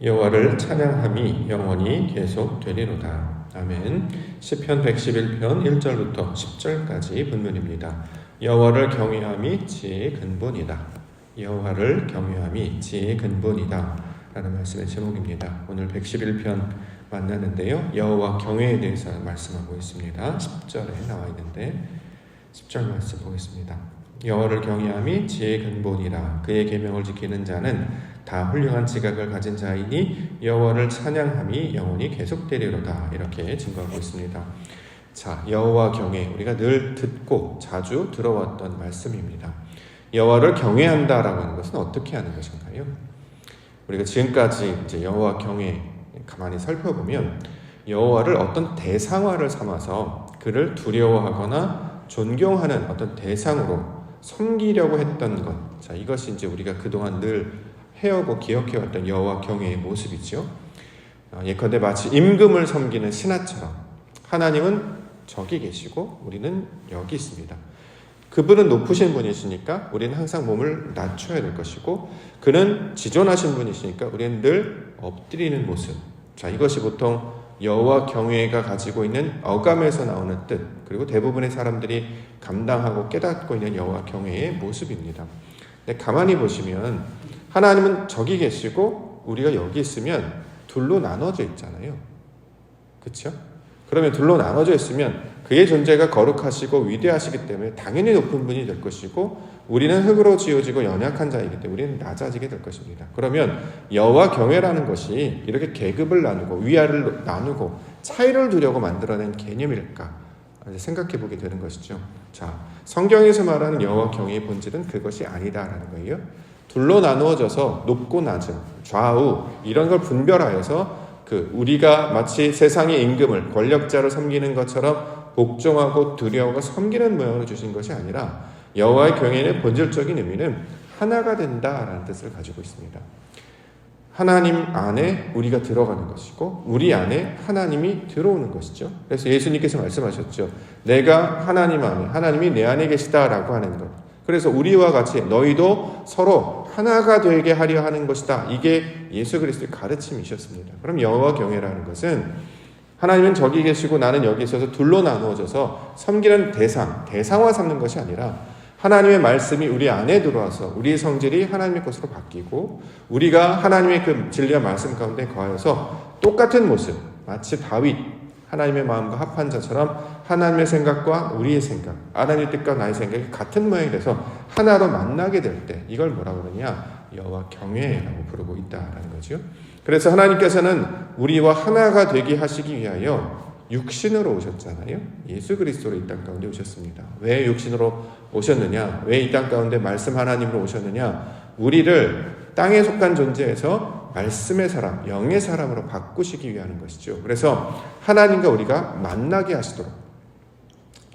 여호와를 찬양함이 영원히 계속되리로다. 아멘. 시편 111편 1절부터 10절까지 본문입니다. 여호와를 경외함이 지혜의 근본이다. 여호와를 경외함이 지혜의 근본이다 라는 말씀의 제목입니다. 오늘 111편 만나는데요, 여호와 경외에 대해서 말씀하고 있습니다. 10절에 나와 있는데 10절 말씀 보겠습니다. 여호와를 경외함이 지혜의 근본이라. 그의 계명을 지키는 자는 다 훌륭한 지각을 가진 자이니 여호와를 찬양함이 영원히 계속되리로다. 이렇게 증거하고 있습니다. 자, 여호와 경외, 우리가 늘 듣고 자주 들어왔던 말씀입니다. 여호와를 경외한다라고 하는 것은 어떻게 하는 것인가요? 우리가 지금까지 이제 여호와 경외 가만히 살펴보면 여호와를 어떤 대상화를 삼아서 그를 두려워하거나 존경하는 어떤 대상으로 섬기려고 했던 것, 자, 이것이 이제 우리가 그동안 늘 해오고 기억해왔던 여호와 경외의 모습이죠. 예컨대 마치 임금을 섬기는 신하처럼 하나님은 저기 계시고 우리는 여기 있습니다. 그분은 높으신 분이시니까 우리는 항상 몸을 낮춰야 될 것이고, 그는 지존하신 분이시니까 우리는 늘 엎드리는 모습. 자, 이것이 보통 여호와 경외가 가지고 있는 어감에서 나오는 뜻, 그리고 대부분의 사람들이 감당하고 깨닫고 있는 여호와 경외의 모습입니다. 근데 가만히 보시면 하나님은 저기 계시고 우리가 여기 있으면 둘로 나눠져 있잖아요. 그렇죠? 그러면 둘로 나눠져 있으면 그의 존재가 거룩하시고 위대하시기 때문에 당연히 높은 분이 될 것이고, 우리는 흙으로 지어지고 연약한 자이기 때문에 우리는 낮아지게 될 것입니다. 그러면 여호와 경외라는 것이 이렇게 계급을 나누고 위아래를 나누고 차이를 두려고 만들어낸 개념일까 생각해 보게 되는 것이죠. 자, 성경에서 말하는 여호와 경외의 본질은 그것이 아니다라는 거예요. 둘로 나누어져서 높고 낮음, 좌우 이런 걸 분별하여서 우리가 마치 세상의 임금을, 권력자를 섬기는 것처럼 복종하고 두려워하고 섬기는 모양으로 주신 것이 아니라, 여호와의 경외의 본질적인 의미는 하나가 된다라는 뜻을 가지고 있습니다. 하나님 안에 우리가 들어가는 것이고 우리 안에 하나님이 들어오는 것이죠. 그래서 예수님께서 말씀하셨죠. 내가 하나님 안에, 하나님이 내 안에 계시다라고 하는 것. 그래서 우리와 같이 너희도 서로 하나가 되게 하려 하는 것이다. 이게 예수 그리스도의 가르침이셨습니다. 그럼 여호와 경외라는 것은 하나님은 저기 계시고 나는 여기 있어서 둘로 나누어져서 섬기는 대상화 삼는 것이 아니라, 하나님의 말씀이 우리 안에 들어와서 우리의 성질이 하나님의 것으로 바뀌고 우리가 하나님의 그 진리와 말씀 가운데 거하여서 똑같은 모습, 마치 다윗, 하나님의 마음과 합한 자처럼 하나님의 생각과 우리의 생각, 하나님의 뜻과 나의 생각이 같은 모양이 돼서 하나로 만나게 될 때, 이걸 뭐라고 그러냐? 여호와 경외라고 부르고 있다라는 거죠. 그래서 하나님께서는 우리와 하나가 되게 하시기 위하여 육신으로 오셨잖아요. 예수 그리스도로 이 땅 가운데 오셨습니다. 왜 육신으로 오셨느냐? 왜 이 땅 가운데 말씀 하나님으로 오셨느냐? 우리를 땅에 속한 존재에서 말씀의 사람, 영의 사람으로 바꾸시기 위한 것이죠. 그래서 하나님과 우리가 만나게 하시도록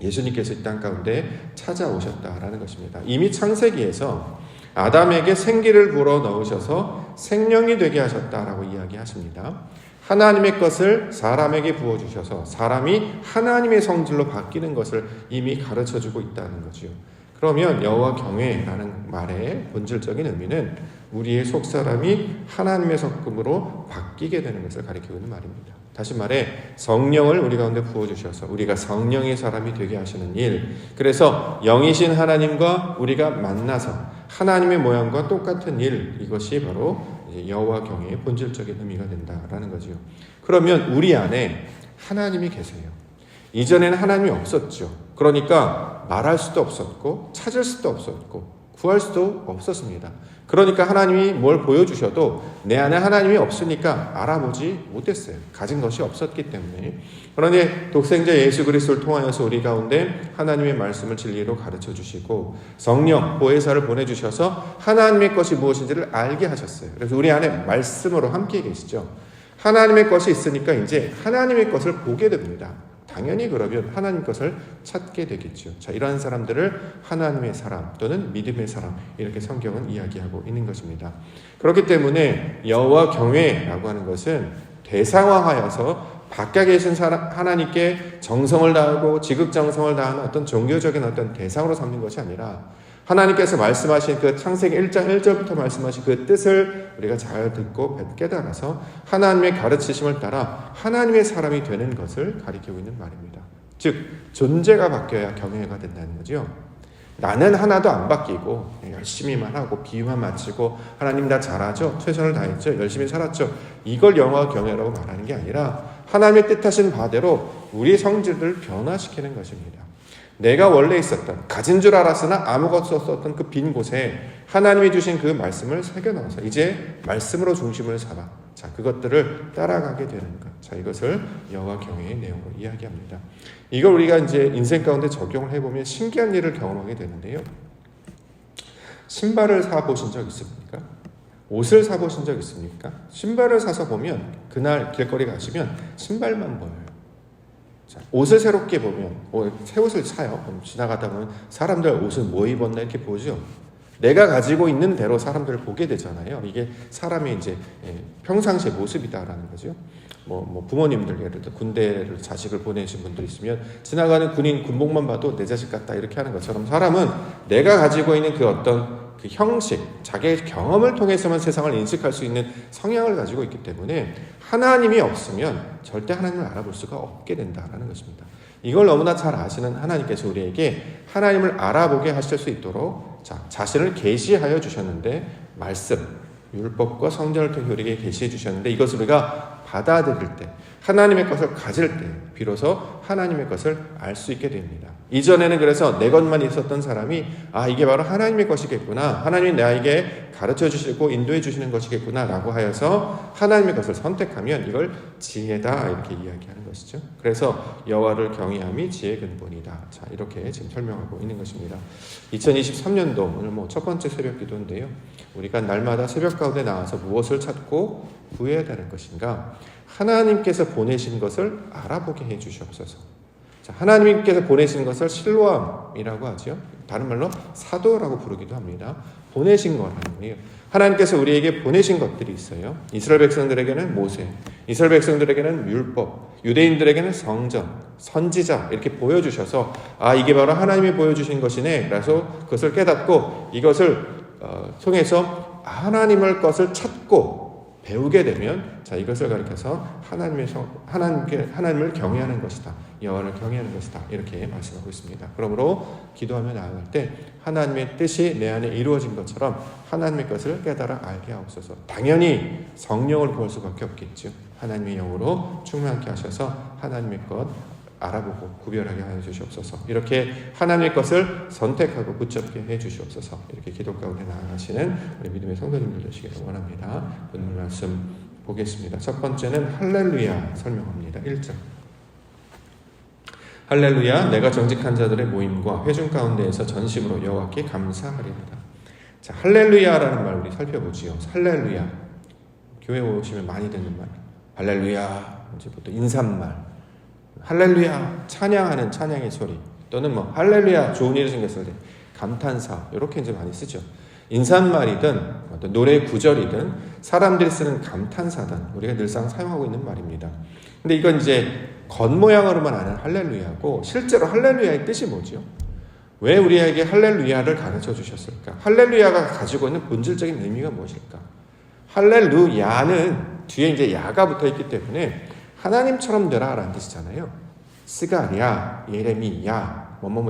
예수님께서 이 땅 가운데 찾아오셨다라는 것입니다. 이미 창세기에서 아담에게 생기를 불어 넣으셔서 생명이 되게 하셨다라고 이야기하십니다. 하나님의 것을 사람에게 부어주셔서 사람이 하나님의 성질로 바뀌는 것을 이미 가르쳐주고 있다는 거죠. 그러면 여호와 경외라는 말의 본질적인 의미는 우리의 속사람이 하나님의 성품으로 바뀌게 되는 것을 가리키고 있는 말입니다. 다시 말해 성령을 우리 가운데 부어주셔서 우리가 성령의 사람이 되게 하시는 일, 그래서 영이신 하나님과 우리가 만나서 하나님의 모양과 똑같은 일, 이것이 바로 여호와 경외의 본질적인 의미가 된다라는 거죠. 그러면 우리 안에 하나님이 계세요. 이전에는 하나님이 없었죠. 그러니까 말할 수도 없었고 찾을 수도 없었고 구할 수도 없었습니다. 그러니까 하나님이 뭘 보여주셔도 내 안에 하나님이 없으니까 알아보지 못했어요. 가진 것이 없었기 때문에. 그런데 독생자 예수 그리스도를 통하여서 우리 가운데 하나님의 말씀을 진리로 가르쳐 주시고 성령 보혜사를 보내주셔서 하나님의 것이 무엇인지를 알게 하셨어요. 그래서 우리 안에 말씀으로 함께 계시죠. 하나님의 것이 있으니까 이제 하나님의 것을 보게 됩니다. 당연히 그러면 하나님 것을 찾게 되겠죠. 자, 이러한 사람들을 하나님의 사람 또는 믿음의 사람, 이렇게 성경은 이야기하고 있는 것입니다. 그렇기 때문에 여호와 경외라고 하는 것은 대상화하여서 밖에 계신 하나님께 정성을 다하고 지극정성을 다하는 어떤 종교적인 어떤 대상으로 삼는 것이 아니라, 하나님께서 말씀하신 그 창세기 1장 1절부터 말씀하신 그 뜻을 우리가 잘 듣고 깨달아서 하나님의 가르치심을 따라 하나님의 사람이 되는 것을 가리키고 있는 말입니다. 즉 존재가 바뀌어야 경외가 된다는 거죠. 나는 하나도 안 바뀌고 열심히만 하고 비유만 마치고 하나님 나 잘하죠, 최선을 다했죠, 열심히 살았죠, 이걸 영화 경외라고 말하는 게 아니라 하나님의 뜻하신 바대로 우리 성질을 변화시키는 것입니다. 내가 원래 있었던, 가진 줄 알았으나 아무것도 없었던 그 빈 곳에 하나님이 주신 그 말씀을 새겨넣어서 이제 말씀으로 중심을 잡아 자 그것들을 따라가게 되는 것. 자 이것을 여호와 경외의 내용으로 이야기합니다. 이걸 우리가 이제 인생 가운데 적용을 해보면 신기한 일을 경험하게 되는데요. 신발을 사보신 적 있습니까? 옷을 사보신 적 있습니까? 신발을 사서 보면 그날 길거리 가시면 신발만 보여요. 자, 옷을 새롭게 보면 새 옷을 사요. 그럼 지나가다 보면 사람들 옷을 뭐 입었나 이렇게 보죠. 내가 가지고 있는 대로 사람들을 보게 되잖아요. 이게 사람의 이제 평상시의 모습이다라는 거죠. 뭐 부모님들 예를 들어 군대를 자식을 보내신 분들 있으면 지나가는 군인 군복만 봐도 내 자식 같다 이렇게 하는 것처럼 사람은 내가 가지고 있는 그 어떤 그 형식, 자기의 경험을 통해서만 세상을 인식할 수 있는 성향을 가지고 있기 때문에 하나님이 없으면 절대 하나님을 알아볼 수가 없게 된다라는 것입니다. 이걸 너무나 잘 아시는 하나님께서 우리에게 하나님을 알아보게 하실 수 있도록 자신을 계시하여 주셨는데 말씀, 율법과 성전을 통해 우리에게 계시해 주셨는데 이것을 우리가 받아들일 때 하나님의 것을 가질 때 비로소 하나님의 것을 알 수 있게 됩니다. 이전에는 그래서 내 것만 있었던 사람이 이게 바로 하나님의 것이겠구나, 하나님이 나에게 가르쳐 주시고 인도해 주시는 것이겠구나 라고 하여서 하나님의 것을 선택하면 이걸 지혜다 이렇게 이야기하는 것이죠. 그래서 여호와를 경외함이 지혜의 근본이다. 자 이렇게 지금 설명하고 있는 것입니다. 2023년도 오늘 첫 번째 새벽 기도인데요. 우리가 날마다 새벽 가운데 나와서 무엇을 찾고 구해야 되는 것인가? 하나님께서 보내신 것을 알아보게 해 주시옵소서. 자, 하나님께서 보내신 것을 실로암이라고 하죠. 다른 말로 사도라고 부르기도 합니다. 보내신 거라는 거예요. 하나님께서 우리에게 보내신 것들이 있어요. 이스라엘 백성들에게는 모세, 이스라엘 백성들에게는 율법, 유대인들에게는 성전, 선지자 이렇게 보여주셔서 이게 바로 하나님이 보여주신 것이네. 그래서 그것을 깨닫고 이것을 통해서 하나님의 것을 찾고 배우게 되면 자 이것을 가리켜서 하나님을 경외하는 것이다. 여호와를 경외하는 것이다. 이렇게 말씀하고 있습니다. 그러므로 기도하며 나아갈 때 하나님의 뜻이 내 안에 이루어진 것처럼 하나님의 것을 깨달아 알게 하옵소서. 당연히 성령을 구할 수밖에 없겠죠. 하나님의 영으로 충만케 하셔서 하나님의 것 알아보고 구별하게 하여 주시옵소서. 이렇게 하나님의 것을 선택하고 붙잡게 해 주시옵소서. 이렇게 기도 가운데 나아가시는 우리 믿음의 성도님들 되시기를 원합니다. 오늘 말씀 보겠습니다. 첫 번째는 할렐루야 설명합니다. 1절 할렐루야 내가 정직한 자들의 모임과 회중 가운데에서 전심으로 여호와께 감사하리로다. 자 할렐루야라는 말 우리 살펴보지요. 할렐루야 교회 오시면 많이 듣는 말 할렐루야 이제 보통 인사말 할렐루야 찬양하는 찬양의 소리 또는 할렐루야 좋은 일이 생겼을 때 감탄사 이렇게 이제 많이 쓰죠. 인사말이든 어떤 노래 구절이든 사람들이 쓰는 감탄사든 우리가 늘상 사용하고 있는 말입니다. 근데 이건 이제 겉모양으로만 아는 할렐루야고 실제로 할렐루야의 뜻이 뭐죠? 왜 우리에게 할렐루야를 가르쳐 주셨을까? 할렐루야가 가지고 있는 본질적인 의미가 무엇일까? 할렐루야는 뒤에 이제 야가 붙어 있기 때문에 하나님처럼 되라 라는 뜻이잖아요. 스가랴, 예레미야,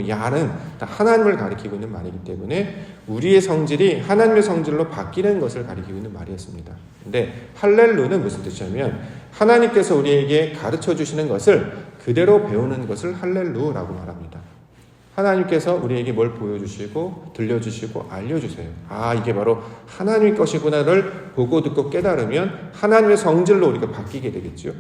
야는 다 하나님을 가리키고 있는 말이기 때문에 우리의 성질이 하나님의 성질로 바뀌는 것을 가리키고 있는 말이었습니다. 근데 할렐루는 무슨 뜻이냐면 하나님께서 우리에게 가르쳐 주시는 것을 그대로 배우는 것을 할렐루라고 말합니다. 하나님께서 우리에게 뭘 보여주시고 들려주시고 알려주세요. 이게 바로 하나님의 것이구나를 보고 듣고 깨달으면 하나님의 성질로 우리가 바뀌게 되겠죠.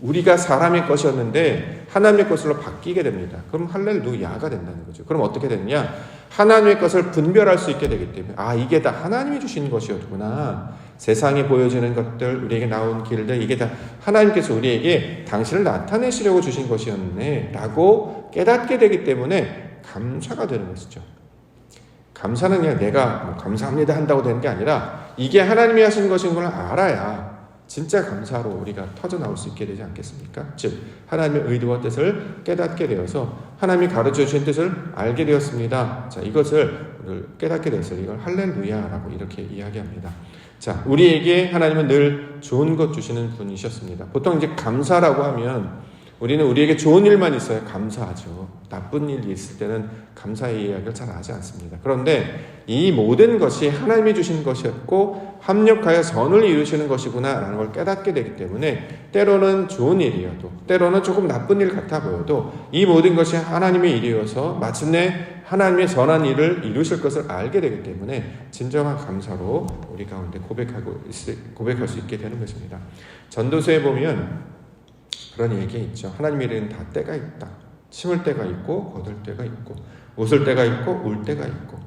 우리가 사람의 것이었는데 하나님의 것으로 바뀌게 됩니다. 그럼 할렐루야가 된다는 거죠. 그럼 어떻게 되느냐? 하나님의 것을 분별할 수 있게 되기 때문에 이게 다 하나님이 주신 것이었구나. 세상에 보여지는 것들, 우리에게 나온 길들 이게 다 하나님께서 우리에게 당신을 나타내시려고 주신 것이었네 라고 깨닫게 되기 때문에 감사가 되는 것이죠. 감사는 그냥 내가 감사합니다 한다고 되는 게 아니라 이게 하나님이 하신 것인 걸 알아야 진짜 감사로 우리가 터져 나올 수 있게 되지 않겠습니까? 즉 하나님의 의도와 뜻을 깨닫게 되어서 하나님이 가르쳐 주신 뜻을 알게 되었습니다. 자, 이것을 깨닫게 되었어요. 이걸 할렐루야라고 이렇게 이야기합니다. 자, 우리에게 하나님은 늘 좋은 것 주시는 분이셨습니다. 보통 이제 감사라고 하면 우리는 우리에게 좋은 일만 있어야 감사하죠. 나쁜 일이 있을 때는 감사의 이야기를 잘 하지 않습니다. 그런데 이 모든 것이 하나님이 주신 것이었고 합력하여 선을 이루시는 것이구나 라는 걸 깨닫게 되기 때문에 때로는 좋은 일이어도 때로는 조금 나쁜 일 같아 보여도 이 모든 것이 하나님의 일이어서 마침내 하나님의 선한 일을 이루실 것을 알게 되기 때문에 진정한 감사로 우리 가운데 고백할 수 있게 되는 것입니다. 전도서에 보면 그런 얘기 있죠. 하나님의 일에는 다 때가 있다. 심을 때가 있고 거둘 때가 있고 웃을 때가 있고 울 때가 있고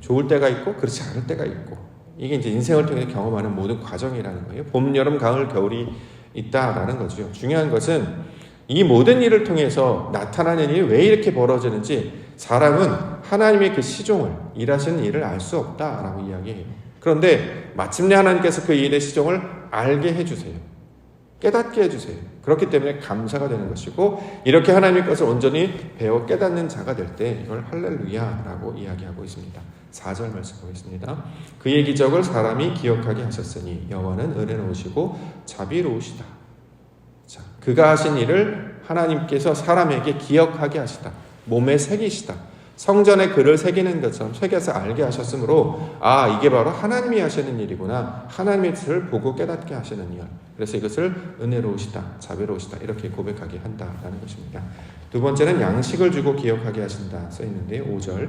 좋을 때가 있고 그렇지 않을 때가 있고 이게 이제 인생을 통해 경험하는 모든 과정이라는 거예요. 봄, 여름, 가을, 겨울이 있다라는 거죠. 중요한 것은 이 모든 일을 통해서 나타나는 일이 왜 이렇게 벌어지는지 사람은 하나님의 그 시종을 일하시는 일을 알 수 없다라고 이야기해요. 그런데 마침내 하나님께서 그 일의 시종을 알게 해주세요. 깨닫게 해주세요. 그렇기 때문에 감사가 되는 것이고 이렇게 하나님의 것을 온전히 배워 깨닫는 자가 될 때 이걸 할렐루야라고 이야기하고 있습니다. 4절 말씀 보겠습니다. 그의 기적을 사람이 기억하게 하셨으니 여호와는 은혜로우시고 자비로우시다. 자, 그가 하신 일을 하나님께서 사람에게 기억하게 하시다. 몸에 새기시다. 성전에 글을 새기는 것처럼 새겨서 알게 하셨으므로 이게 바로 하나님이 하시는 일이구나. 하나님의 뜻을 보고 깨닫게 하시는 일. 그래서 이것을 은혜로우시다, 자비로우시다 이렇게 고백하게 한다라는 것입니다. 두 번째는 양식을 주고 기억하게 하신다 써 있는데 5절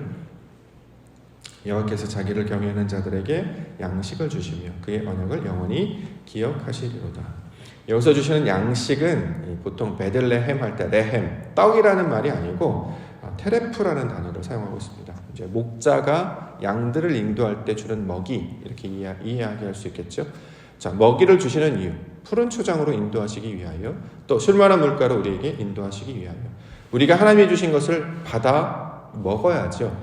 여호와께서 자기를 경외하는 자들에게 양식을 주시며 그의 언약을 영원히 기억하시리로다. 여기서 주시는 양식은 보통 베들레헴 할 때 레헴, 떡이라는 말이 아니고 테레프라는 단어를 사용하고 있습니다. 이제 목자가 양들을 인도할 때 주는 먹이 이렇게 이해할 수 있겠죠. 자, 먹이를 주시는 이유, 푸른 초장으로 인도하시기 위하여 또 쉴만한 물가로 우리에게 인도하시기 위하여 우리가 하나님이 주신 것을 받아 먹어야죠.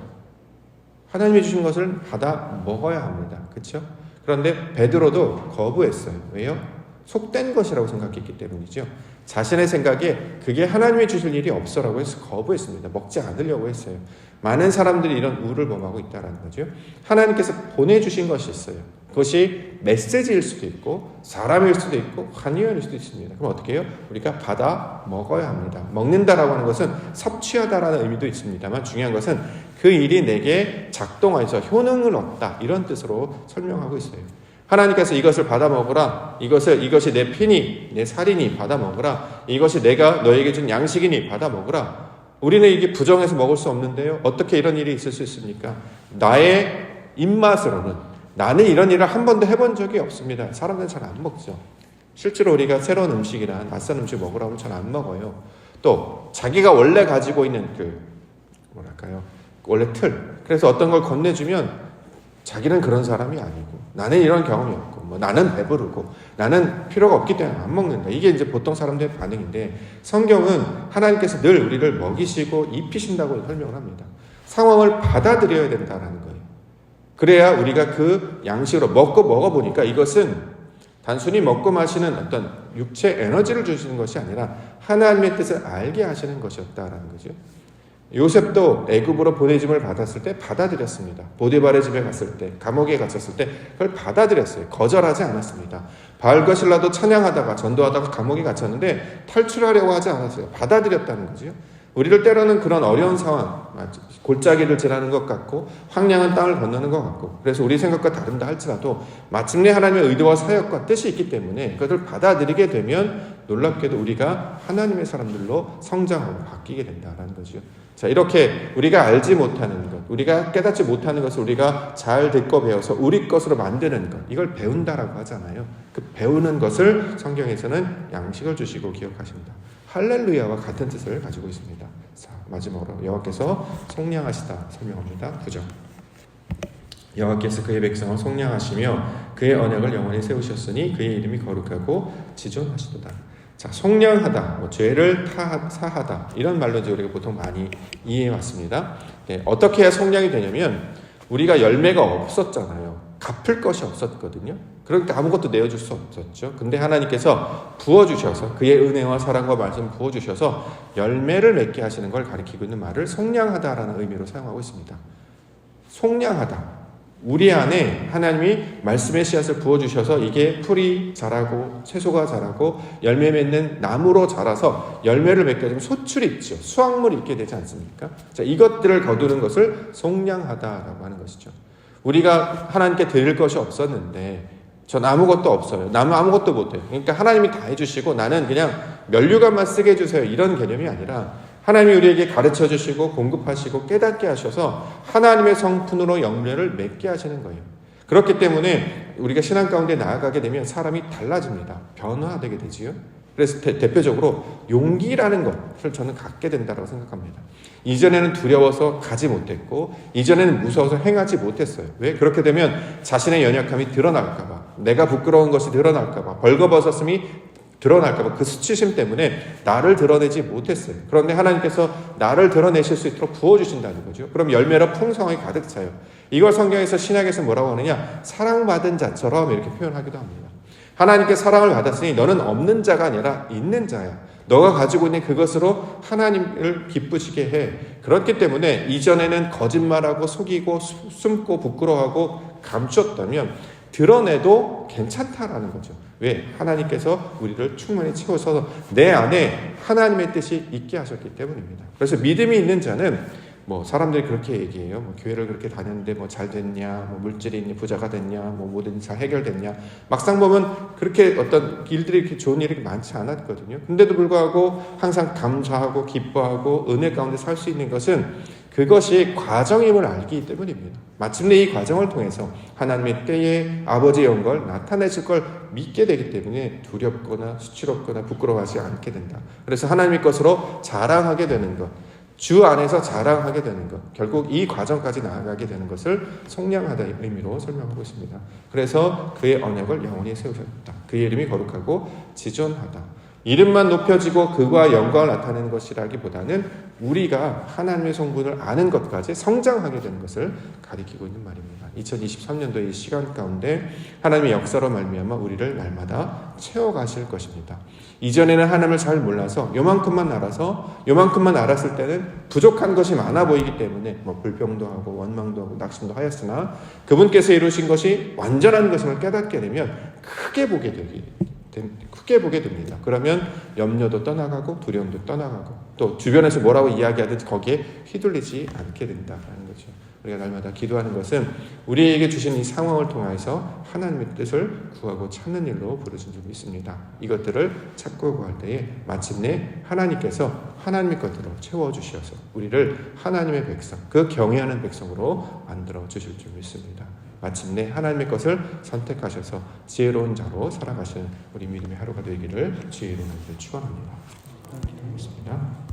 하나님이 주신 것을 받아 먹어야 합니다. 그렇죠? 그런데 베드로도 거부했어요. 왜요? 속된 것이라고 생각했기 때문이죠. 자신의 생각에 그게 하나님이 주실 일이 없어라고 해서 거부했습니다. 먹지 않으려고 했어요. 많은 사람들이 이런 우를 범하고 있다는 거죠. 하나님께서 보내주신 것이 있어요. 그것이 메시지일 수도 있고 사람일 수도 있고 환희연일 수도 있습니다. 그럼 어떻게 해요? 우리가 받아 먹어야 합니다. 먹는다라고 하는 것은 섭취하다라는 의미도 있습니다만 중요한 것은 그 일이 내게 작동하여서 효능을 얻다 이런 뜻으로 설명하고 있어요. 하나님께서 이것을 받아 먹으라. 이것이 내 피니, 내 살이니 받아 먹으라. 이것이 내가 너에게 준 양식이니 받아 먹으라. 우리는 이게 부정해서 먹을 수 없는데요. 어떻게 이런 일이 있을 수 있습니까? 나의 입맛으로는 나는 이런 일을 한 번도 해본 적이 없습니다. 사람들은 잘 안 먹죠. 실제로 우리가 새로운 음식이나 낯선 음식 먹으라고 잘 안 먹어요. 또 자기가 원래 가지고 있는 원래 틀. 그래서 어떤 걸 건네주면 자기는 그런 사람이 아니고 나는 이런 경험이 없고 나는 배부르고 나는 필요가 없기 때문에 안 먹는다. 이게 이제 보통 사람들의 반응인데 성경은 하나님께서 늘 우리를 먹이시고 입히신다고 설명을 합니다. 상황을 받아들여야 된다는 거예요. 그래야 우리가 그 양식으로 먹어보니까 이것은 단순히 먹고 마시는 어떤 육체 에너지를 주시는 것이 아니라 하나님의 뜻을 알게 하시는 것이었다라는 거죠. 요셉도 애굽으로 보내짐을 받았을 때 받아들였습니다. 보디발의 집에 갔을 때, 감옥에 갇혔을 때 그걸 받아들였어요. 거절하지 않았습니다. 바알과 신라도 찬양하다가 전도하다가 감옥에 갇혔는데 탈출하려고 하지 않았어요. 받아들였다는 거죠. 우리를 때로는 그런 어려운 상황, 골짜기를 지나는 것 같고 황량한 땅을 건너는 것 같고 그래서 우리 생각과 다른다 할지라도 마침내 하나님의 의도와 사역과 뜻이 있기 때문에 그것을 받아들이게 되면 놀랍게도 우리가 하나님의 사람들로 성장하고 바뀌게 된다는 거죠. 자, 이렇게 우리가 알지 못하는 것, 우리가 깨닫지 못하는 것을 우리가 잘 듣고 배워서 우리 것으로 만드는 것, 이걸 배운다라고 하잖아요. 그 배우는 것을 성경에서는 양식을 주시고 기억하십니다. 할렐루야와 같은 뜻을 가지고 있습니다. 자, 마지막으로 여호와께서 속량하시다 설명합니다. 9절. 여호와께서 그의 백성을 속량하시며 그의 언약을 영원히 세우셨으니 그의 이름이 거룩하고 지존하시도다. 자, 속량하다, 죄를 사하다 이런 말로 이제 우리가 보통 많이 이해해 왔습니다. 네, 어떻게 해야 속량이 되냐면 우리가 열매가 없었잖아요. 갚을 것이 없었거든요. 그러니까 아무것도 내어줄 수 없었죠. 근데 하나님께서 부어주셔서 그의 은혜와 사랑과 말씀 부어주셔서 열매를 맺게 하시는 걸 가리키고 있는 말을 속량하다라는 의미로 사용하고 있습니다. 속량하다. 우리 안에 하나님이 말씀의 씨앗을 부어주셔서 이게 풀이 자라고 채소가 자라고 열매 맺는 나무로 자라서 열매를 맺게 되면 소출이 있죠. 수확물이 있게 되지 않습니까? 자, 이것들을 거두는 것을 속량하다라고 하는 것이죠. 우리가 하나님께 드릴 것이 없었는데 전 아무것도 없어요. 나는 아무것도 못해요. 그러니까 하나님이 다 해주시고 나는 그냥 면류관만 쓰게 해주세요. 이런 개념이 아니라 하나님이 우리에게 가르쳐 주시고 공급하시고 깨닫게 하셔서 하나님의 성품으로 열매를 맺게 하시는 거예요. 그렇기 때문에 우리가 신앙 가운데 나아가게 되면 사람이 달라집니다. 변화되게 되지요. 그래서 대표적으로 용기라는 것을 저는 갖게 된다고 생각합니다. 이전에는 두려워서 가지 못했고 이전에는 무서워서 행하지 못했어요. 왜? 그렇게 되면 자신의 연약함이 드러날까 봐, 내가 부끄러운 것이 드러날까 봐, 벌거벗었음이 드러날까 봐 그 수치심 때문에 나를 드러내지 못했어요. 그런데 하나님께서 나를 드러내실 수 있도록 부어주신다는 거죠. 그럼 열매로 풍성하게 가득 차요. 이걸 성경에서 신약에서 뭐라고 하느냐, 사랑받은 자처럼 이렇게 표현하기도 합니다. 하나님께 사랑을 받았으니 너는 없는 자가 아니라 있는 자야. 너가 가지고 있는 그것으로 하나님을 기쁘시게 해. 그렇기 때문에 이전에는 거짓말하고 속이고 숨고 부끄러워하고 감추었다면 드러내도 괜찮다라는 거죠. 왜? 하나님께서 우리를 충분히 채워서 내 안에 하나님의 뜻이 있게 하셨기 때문입니다. 그래서 믿음이 있는 자는 뭐 사람들이 그렇게 얘기해요. 뭐 교회를 그렇게 다녔는데 뭐 잘 됐냐, 뭐 물질이 있니, 부자가 됐냐, 뭐 뭐든 잘 해결됐냐. 막상 보면 그렇게 어떤 일들이 이렇게 좋은 일이 많지 않았거든요. 근데도 불구하고 항상 감사하고 기뻐하고 은혜 가운데 살 수 있는 것은 그것이 과정임을 알기 때문입니다. 마침내 이 과정을 통해서 하나님의 때에 아버지의 영광을 나타내실 걸 믿게 되기 때문에 두렵거나 수치롭거나 부끄러워하지 않게 된다. 그래서 하나님의 것으로 자랑하게 되는 것, 주 안에서 자랑하게 되는 것, 결국 이 과정까지 나아가게 되는 것을 속량하다의 의미로 설명하고 있습니다. 그래서 그의 언약을 영원히 세우셨다. 그의 이름이 거룩하고 지존하다. 이름만 높여지고 그와 영광을 나타내는 것이라기보다는 우리가 하나님의 성분을 아는 것까지 성장하게 되는 것을 가리키고 있는 말입니다. 2023년도의 이 시간 가운데 하나님의 역사로 말미암아 우리를 날마다 채워가실 것입니다. 이전에는 하나님을 잘 몰라서 요만큼만 알았을 때는 부족한 것이 많아 보이기 때문에 뭐 불평도 하고 원망도 하고 낙심도 하였으나 그분께서 이루신 것이 완전한 것임을 깨닫게 되면 크게 보게 됩니다. 그러면 염려도 떠나가고 두려움도 떠나가고 또 주변에서 뭐라고 이야기하든지 거기에 휘둘리지 않게 된다는 거죠. 우리가 날마다 기도하는 것은 우리에게 주신 이 상황을 통해서 하나님의 뜻을 구하고 찾는 일로 부르신 줄 믿습니다. 이것들을 찾고 구할 때에 마침내 하나님께서 하나님의 것으로 채워주셔서 우리를 하나님의 백성, 그 경외하는 백성으로 만들어 주실 줄 믿습니다. 마침내 하나님의 것을 선택하셔서 지혜로운 자로 살아가시는 우리 믿음의 하루가 되기를 주의 이름으로 축원합니다. 기도하겠습니다.